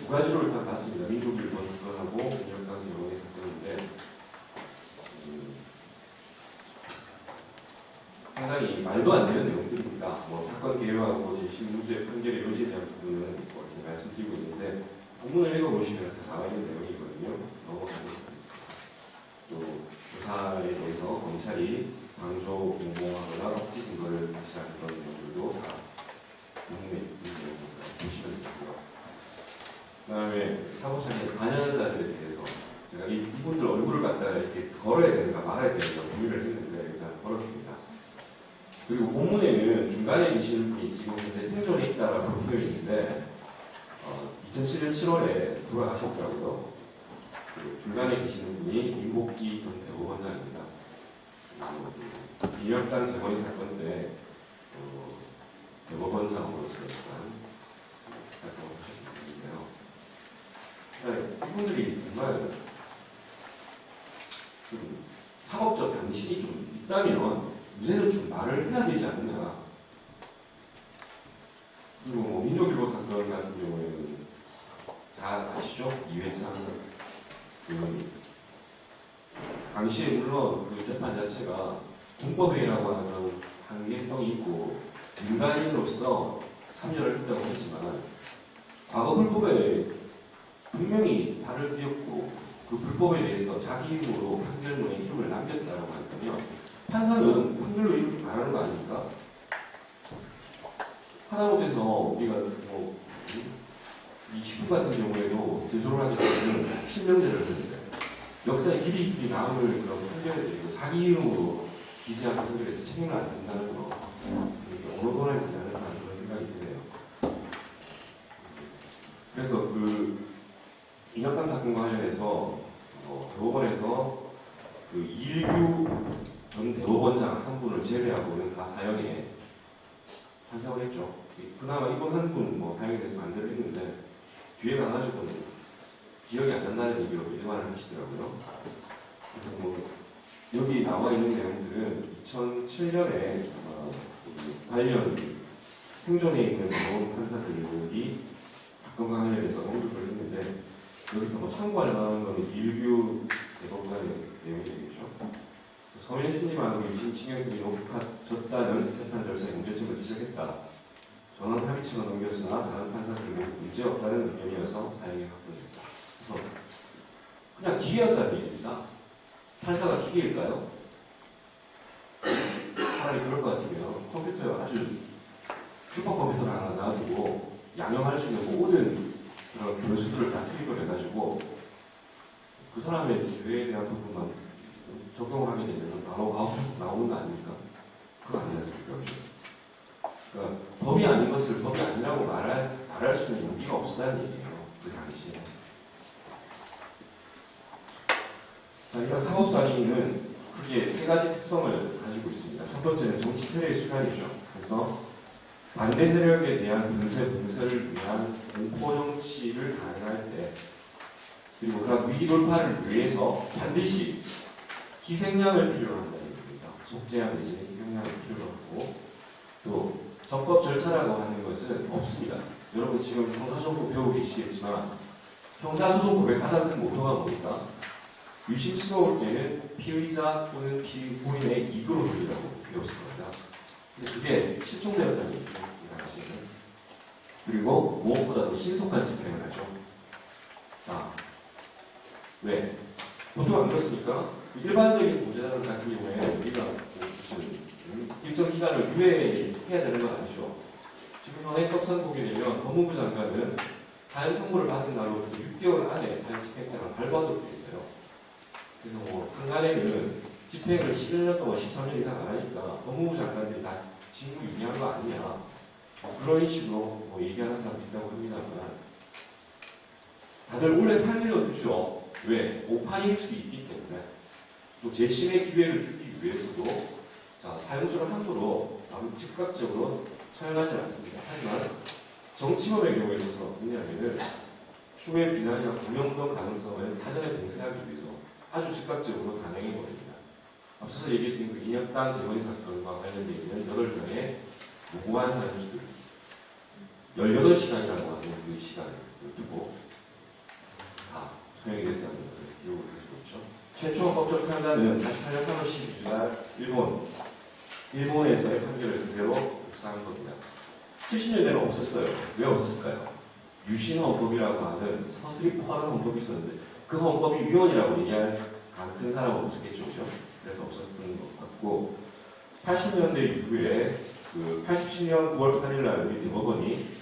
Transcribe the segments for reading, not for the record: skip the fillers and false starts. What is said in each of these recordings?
두 가지로 일단 봤습니다. 민족일본 사건하고 민혁당 재건의 사건인데 상당히 말도 안 되는 내용들입니다. 뭐 사건 개요하고 재심 문제 판결의 요지에 대한 부분은 뭐 이렇게 말씀드리고 있는데 본문을 읽어보시면 다 나와 있는 내용이거든요. 넘어가도록 하겠습니다. 또 조사에 대해서 검찰이 방조 공모하거나 억지 증거를 제시한 그런 내용들도 다 본문에 있는 내용입니다. 보시면 되고요. 그 다음에 사법상의 관여자들에 대해서 제가 이분들 얼굴을 갖다가 이렇게 걸어야 되는가 말아야 되는가 고민을 했는데 일단 걸었습니다. 그리고 본문에는 중간에 계신 분이 지금 현재 생존에 있다라고 되어 있는데 2007년 7월에 돌아가셨더라고요. 그 중간에 계시는 분이 민복기 전 대법원장입니다. 민혁당 재건의 사건 때 대법원장으로서 활동을 하셨는데요. 이분들이 정말 좀 사법적 당신이 좀 있다면 이제는 좀 말을 해야 되지 않느냐. 그리고 뭐 민족일보 사건 같은 경우에는 잘 아시죠? 이회창 의원이 당시에 물론 그 재판 자체가 공법회의라고 하는 그런 한계성이 있고 민간인으로서 참여를 했다고 했지만 과거 불법에 분명히 발을 띄었고 그 불법에 대해서 자기 힘으로 판결문에 이름을 남겼다고 한다면 판사는 판결로 이렇게 말하는 거 아닙니까? 하다못해서 우리가 뭐, 이 식구 같은 경우에도 제소를 하게 되면 실명제를 하는데 역사에 길이 남을 그런 판결에 대해서 자기 이름으로 기재한 판결에서 책임을 안 진다는 거 그러니까 어로도라지 않는 그런 생각이 드네요. 그래서 그 인혁당 사건과 관련해서 대법원에서 그 이일규 전 대법원장 한 분을 제외하고는 다 사형에 판사를 했죠. 그나마 이번 한 분 뭐 사형에 대해서 반대를 했는데 뒤에 가가지고는 기억이 안 난다는 얘기로 일관을 하시더라고요. 그래서 뭐 여기 나와 있는 내용들은 2007년에 관련 생존에 있는 대법원 판사들이 사건과 관련해서 언급을 했는데 여기서 뭐 참고할 만한 건 일규 대법관의 내용이 되겠죠. 서면 심리만으로 유심 징역 등이 높아졌다는 재판 절차의 문제점을 지적했다. 전원 합의체가 넘겼으나 다른 판사들은 문제없다는 의견이어서 사형이 확정됐다. 그래서 그냥 기계였다는 얘기입니다. 판사가 기계일까요? 차라리 그럴 것 같으면 컴퓨터에 아주 슈퍼컴퓨터를 하나 놔두고 양용할 수 있는 모든 그런 변수들을 다 투입을 해가지고 그 사람의 죄에 대한 부분만 적용을 하게 되면 바로 나오는 거 아닙니까? 그거 아니지 않습니까? 그러니까 법이 아닌 것을 법이 아니라고 말할 수 있는 용기가 없었다는 얘기예요. 그 당시에. 자, 이런 사법사기는 크게 세 가지 특성을 가지고 있습니다. 첫 번째는 정치 테러의 수단이죠. 그래서 반대 세력에 대한 분쇄를 위한 공포 정치를 가능할 때 그리고 그런 위기 돌파를 위해서 반드시 희생양을 필요로 한다는 얘기입니다. 속죄양 내지는 희생양을 필요로 하고 또 적법 절차라고 하는 것은 없습니다. 여러분 지금 형사소송법 배우고 계시겠지만 형사소송법의 가장 큰 모토가 뭡니까? 유심스러울 때는 피의자 또는 피고인의 이익으로 돌리라고 배웠을 겁니다. 근데 그게 실종되었다는 얘기죠. 이 당시에는. 그리고 무엇보다도 신속한 집행을 하죠. 자, 왜? 보통 안 그렇습니까? 일반적인 범죄자들 같은 경우에 우리가 무슨 일정 기간을 유예해야 되는 건 아니죠. 지금 현행법상 보게 되면 법무부 장관은 사형 선고를 받은 날로부터 6개월 안에 사형 집행장을 발부하도록 되어 있어요. 그래서 뭐 한간에는 집행을 11년 동안 13년 이상 안 하니까 법무부 장관들이 다 직무 유리한 거 아니냐 그런 식으로 뭐 얘기하는 사람도 있다고 합니다만 다들 오래 살려 두죠. 왜? 오판일 수 있기 때문에 또 재심의 기회를 주기 위해서도 자, 사형수를 함부로 즉각적으로 처형하지 않습니다. 하지만 정치범의 경우에 있어서 뭐냐면은 추후의 비난이나 구명동 가능성을 사전에 봉쇄하기 위해서 아주 즉각적으로 단행해버립니다. 앞서서 얘기했던 그 인혁당 재건의 사건과 관련되어 있는 8명의 무고한 사형수들 18시간이라고 하는 그 시간을 두고 수행이 됐다는 기록을 가지고 있죠. 최초 헌법적 판단은 48년 3월 12일 날 일본에서의 판결을 그대로 묵상한 겁니다. 70년대는 없었어요. 왜 없었을까요? 유신 헌법이라고 하는 서슬이 포함한 헌법이 있었는데 그 헌법이 위헌이라고 얘기할 큰 사람은 없었겠죠. 그죠? 그래서 없었던 것 같고 80년대 이후에 그 87년 9월 8일 날 우리 대법원이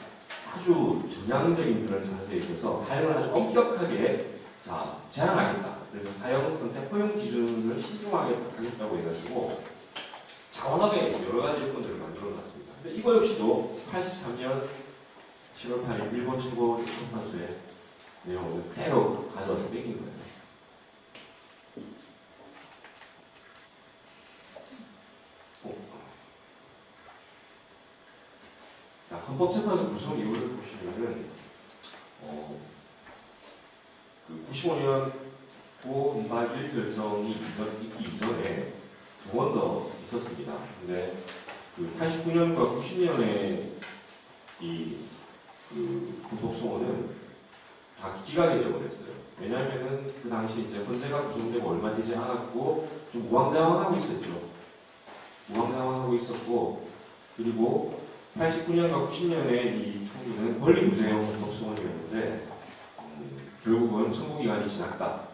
아주 전향적인 그런 자세에 있어서 사용을 아주 엄격하게 제한하겠다. 그래서 사용 선택 허용 기준을 신중하게 하겠다고 해가지고 장황하게 여러 가지 요건들을 만들어 놨습니다. 근데 이거 역시도 83년 7월 8일 일본 최고 재판소의 내용을 그대로 가져와서 빼긴 거예요. 자, 헌법재판소 구성 이유를 보시면은 그 95년 9호 1 결정이 있기 이전에 두 번 더 있었습니다. 근데 그 89년과 90년에 그 헌법소원은 다 기각이 되어버렸어요. 왜냐하면은 그 당시 이제 헌재가 구성되고 얼마 되지 않았고 좀 우왕좌왕하고 있었죠. 우왕좌왕하고 있었고 그리고 89년과 90년에 이 총리는 권리 구제형 헌법소원이었는데 결국은 청구기간이 지났다.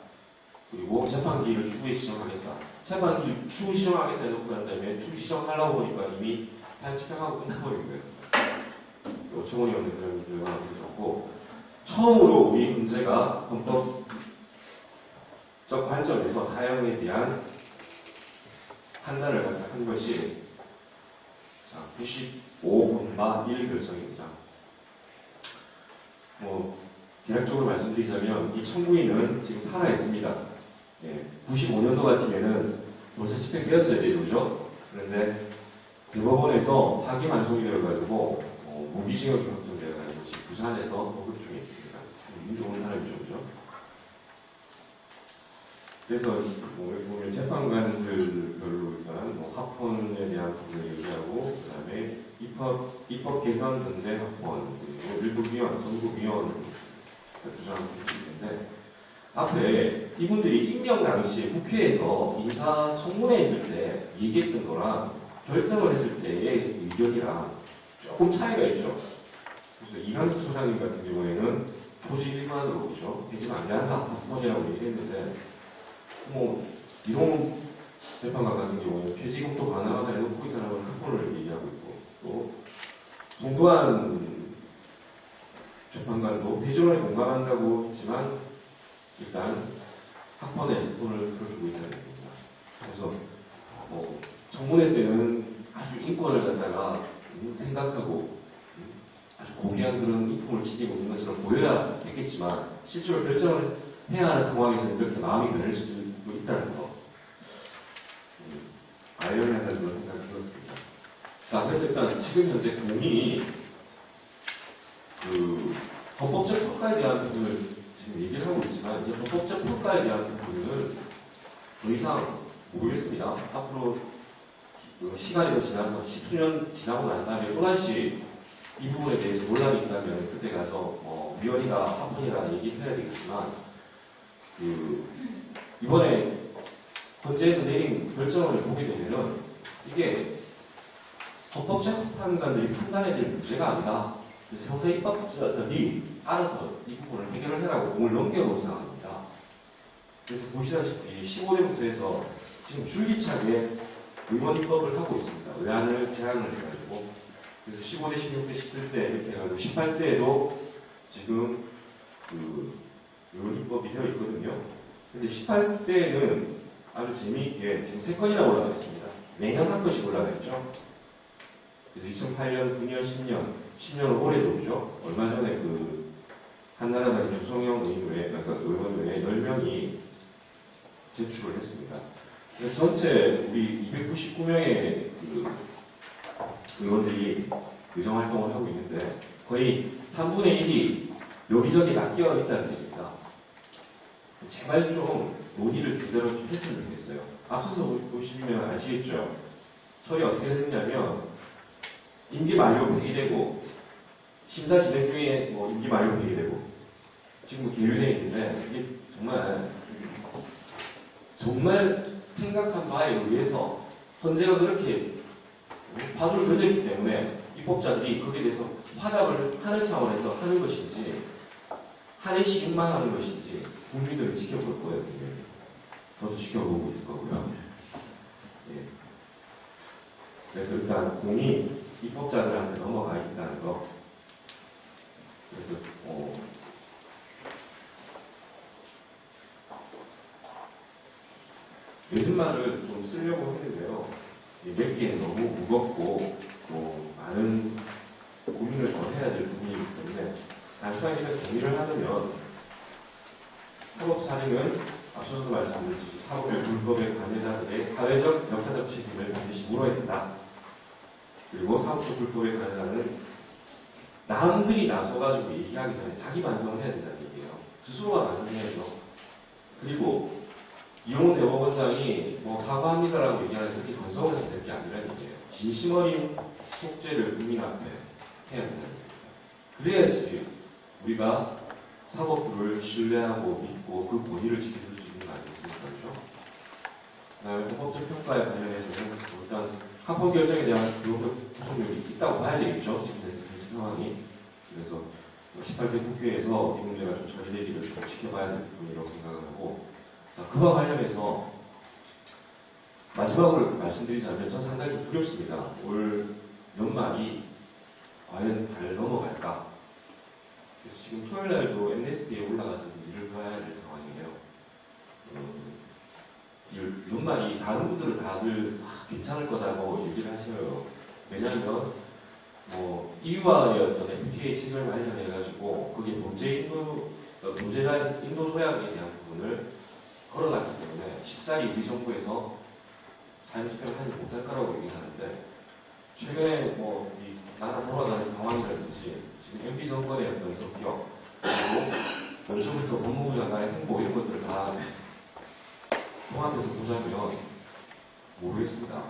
그리고 재판기일을 추후에 지정하겠다. 재판기일 추후 지정하겠다 해놓고 난 다음에 추후 지정하려고 보니까 이미 사형 집행하고 끝나버린 거예요. 오청원이 없는 그런 결과가 만들었고 처음으로 우리 헌재가 헌법적 관점에서 사형에 대한 판단을 한 것이 95분바 1 결정입니다. 대략적으로 말씀드리자면 이 청구인은 지금 살아있습니다. 95년도 같으면은 벌써 집행되었어야 되죠, 그죠? 그런데 대법원에서 파기 만송이 되어가지고 무기징역이 확정되어가지고 지금 부산에서 보급 중에 있습니다. 운 좋은 사람이죠, 그죠? 그래서 여기 보면 재판관들별로 일단 합헌에 대한 부분을 얘기하고 그다음에 입법 개선 전제 합헌 그리고 일부 위원, 전부 위원 주장을 있는데 앞에 이분들이 임명 당시에 국회에서 인사청문회 했을 때 얘기했던 거랑 결정을 했을 때의 의견이랑 조금 차이가 있죠. 그래서 이강수 소장님 같은 경우에는 조직 일관으로 그죠? 되지는 않는다 합헌이라고 얘기했는데 이동 재판관 같은 경우에는 폐지국도 가능하다 해놓고 이 사람은 합헌을 얘기하고 있고 또 송도한 재판관도 폐지론에 공감한다고 했지만 일단 합헌에 인권을 들어주고 있다는 겁니다. 그래서 청문회 때는 아주 인권을 갖다가 생각하고 아주 고귀한 그런 인품을 지니고 있는 것처럼 보여야 했겠지만 실제로 결정을 해야 하는 상황에서 이렇게 마음이 변할 수도 있다는 거. 아이러니하다는 그런 생각이 들었습니다. 자, 그래서 일단 지금 현재 공이 그 헌법적 평가에 대한 부분을 지금 얘기를 하고 있지만 이제 헌법적 평가에 대한 부분은 더 이상 모르겠습니다. 앞으로 시간이 더 지나서 10수년 지나고 난 다음에 또다시 이 부분에 대해서 논란이 있다면 그때 가서 위헌이다 합헌이다 얘기를 해야 되겠지만 이번에 헌재에서 내린 결정을 보게 되면은 이게 헌법적 재판관들이 판단해야 될 문제가 아니다. 그래서 형사입법자들이 알아서 이 부분을 해결을 해라고 공을 넘겨놓은 상황입니다. 그래서 보시다시피 15대부터 해서 지금 줄기차게 의원입법을 하고 있습니다. 의안을 제안을 해가지고 그래서 15대, 16대, 17대 이렇게 해가지고 18대에도 지금 의원입법이 되어 있거든요. 근데 18대에는 아주 재미있게 지금 3건이나 올라가 있습니다. 매년 한 건씩 올라가 있죠. 그래서 2008년, 9년, 10년은 오래죠, 그죠? 얼마 전에 한나라당의 주성영 의원 외에 10명이 제출을 했습니다. 그래서 전체 우리 299명의 의원들이 의정활동을 하고 있는데 거의 3분의 1이 여기저기 다 끼어 있다는 얘기입니다. 제발 좀 논의를 제대로 했으면 좋겠어요. 앞서서 보시면 아시겠죠? 처리 어떻게 됐느냐면 임기 만료 폐기되고 심사 진행 중에 임기 만료 폐기되고 지금 계류되어 있는데 이게 정말 생각한 바에 의해서 헌재가 그렇게 파도를 던졌기 때문에 입법자들이 거기에 대해서 화답을 하는 차원에서 하는 것인지 한해 시행만 하는 것인지 국민들은 지켜볼 거예요. 저도 지켜보고 있을 거고요. 예. 그래서 일단 공이 입법자들한테 넘어가 있다는 거. 그래서 내신말을 좀 쓰려고 했는데요. 몇 개는 너무 무겁고 또 많은 고민을 더 해야 될 부분이기 때문에 단순하게 정리를 하자면 사법사령은 앞서서 말씀드렸듯이 사법불법의 관여자들의 사회적, 역사적 책임을 반드시 물어야 된다. 그리고 사법불법의 관여자는 남들이 나서가지고 얘기하기 전에 자기 반성을 해야 된다는 얘기예요. 스스로가 반성해야죠. 그리고 이용훈 대법원장이 사과합니다라고 얘기하는 그렇게 건성해서 될 게 아니라는 얘기예요. 진심 어린 속죄를 국민 앞에 해야 된다는 얘기예요. 그래야지 우리가 사법부를 신뢰하고 믿고 그 권위를 지켜줄 수 있는 거 아니겠습니까? 그렇죠? 그다음에 법적 평가에 관련해서는 일단 합헌 결정에 대한 교육적 구속력이 있다고 봐야 되겠죠. 지금 된 상황이. 그래서 18대 국회에서 이 문제가 좀 처리되기를 좀 지켜봐야 될 부분이라고 생각을 하고, 자, 그와 관련해서 마지막으로 말씀드리자면 전 상당히 좀 두렵습니다. 올 연말이 과연 잘 넘어갈까? 그래서 지금 토요일날도 엠네스티에 올라가서 일을 봐야 될 상황이에요. 연말이 다른 분들은 다들 괜찮을 거다고 얘기를 하셔요. 왜냐하면 EU와의 어떤 FTA 체결 관련해가지고 그게 범죄자 인도 조약에 대한 부분을 걸어놨기 때문에 쉽사리 우리 정부에서 사행집행을 하지 못할 거라고 얘기하는데, 최근에 이 나라 돌아가는 상황이라든지 지금 MB 정권의 어떤 성격, 그리고 연초부터 법무부 장관의 행보 이런 것들을 다 종합해서 보자면 모르겠습니다.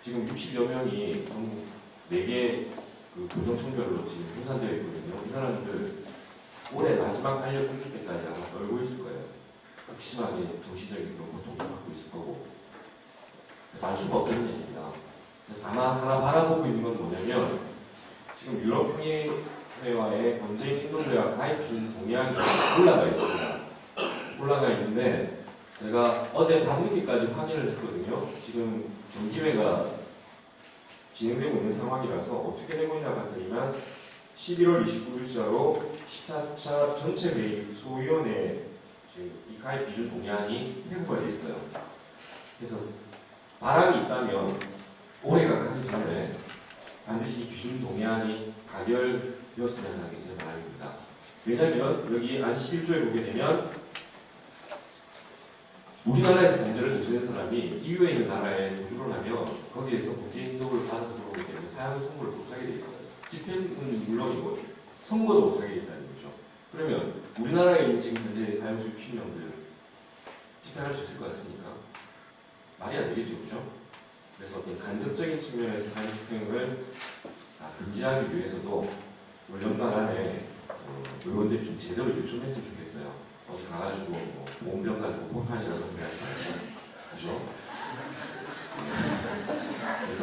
지금 60여 명이 전국 4개 그 교정청별로 지금 분산되어 있거든요. 이 사람들 올해 마지막 탄력 끊길 때까지 아마 떨고 있을 거예요. 극심하게 정신적인 고통을 받고 있을 거고. 그래서 알 수가 없다는 얘기입니다. 그래서 아마 하나 바라보고 있는 건 뭐냐면, 지금 유럽협의회와의 범죄인 인도조약 가입 준 동의안이 올라가 있습니다. 올라가 있는데 제가 어제 밤늦게까지 확인을 했거든요. 지금 정기회가 진행되고 있는 상황이라서 어떻게 되고 있냐 봤더니만 11월 29일자로 14차 전체회의 소위원회 지금 이 가입 기준 동의안이 회부가 되어 있어요. 그래서 바람이 있다면 올해가 가기 전에 반드시 기준 동의안이 가결되었으면 하는 게 제 바람입니다. 왜냐하면 여기 안 11조에 보게 되면 우리나라에서 범죄를 저지른 사람이 EU에 있는 나라에 도주를 하면 거기에서 범죄 인도를 받아서 들어오기 때문에 사형 선고를 못하게 돼 있어요. 집행은 물론이고 선고도 못하게 돼 있다는 거죠. 그러면 우리나라에 있는 지금 현재 사형수 60명들 집행할 수 있을 것 같습니까? 말이 안 되겠죠, 그죠? 그래서 어떤 간접적인 측면에서 사형 집행을 금지하기 위해서도 올 연말 안에 의원들이 좀 제대로 일 좀 했으면 좋겠어요. 어디 가가지고 보험병 가지고 폭탄이라도 소리 하지 말고, 그죠? 그래서